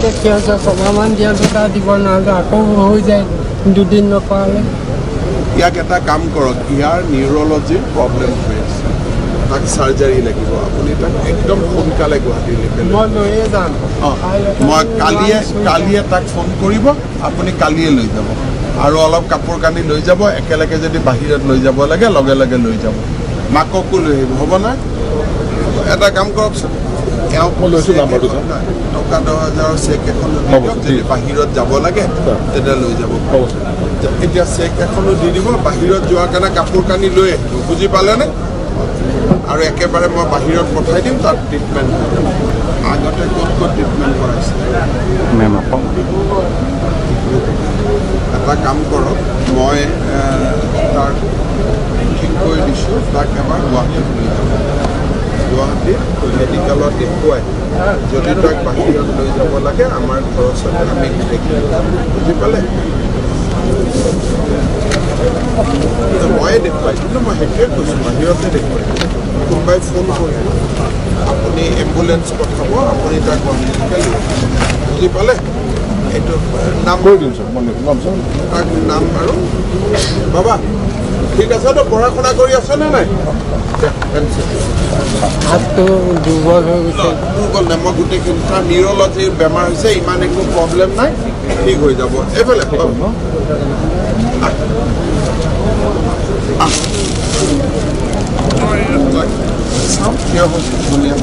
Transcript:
দেখি আছে ছমাহমান দিয়া দুটা দিব নহ'লে আকৌ হৈ যায় দুদিন নকৰালে ইয়াক এটা কাম কৰক ইয়াৰ নিউৰলজিৰ প্ৰব্লেম হৈ আছে তাক চাৰ্জাৰী লাগিব আপুনি তাক একদম সোনকালে গুৱাহাটীলৈ মই লৈয়ে যাম মই কালিয়ে তাক ফোন কৰিব আপুনি কালিয়ে লৈ যাব আৰু অলপ কাপোৰ কানি লৈ যাব একেলগে যদি বাহিৰত লৈ যাব লাগে লগে লগে লৈ যাব মাককো লৈ আহিব হ'ব না এটা কাম কৰকচোন এওঁক লৈছোঁ নাম্বাৰটো টকা 10,000 চেক এখন যদি বাহিৰত যাব লাগে তেতিয়া লৈ যাব এতিয়া চেক এখনো দি দিব বাহিৰত যোৱাৰ কাৰণে কাপোৰ কানি লৈ আহিব বুজি পালেনে আৰু একেবাৰে মই বাহিৰত পঠাই দিম তাত ট্ৰিটমেণ্ট আগতে ক'ত ট্ৰিটমেণ্ট কৰাইছে এটা কাম কৰক মই তাক ঠিক কৰি দিছোঁ তাক এবাৰ গুৱাহাটীত লৈ যাব গুৱাহাটীত মেডিকেলত দেখুৱাই যদি তাক বাহিৰত লৈ যাব লাগে আমাৰ খৰচতে আমি গোটেইখিনি বুজি পালে ময়ে দেখুৱাই কিন্তু মই সেইটোৱে কৈছোঁ বাহিৰতে দেখুৱাই কোনোবাই ফোন কৰিব আপুনি এম্বুলেঞ্চ পঠাব আপুনি তাক গুৱাহাটীলৈকে লৈ বুজি পালে এইটো নাম কৈ দিম তাক নাম আৰু বাবা ঠিক আছে তো পঢ়া শুনা কৰি আছেনে নাই হাতটো দুৰ্বল হৈ গৈছে দুৰ্বল নাই মই গোটেইখিনি তাৰ নিউৰলজিৰ বেমাৰ হৈছে ইমান একো প্ৰব্লেম নাই ঠিক হৈ যাব এইফালে চাওক কিয় হৈছে ধুনীয়া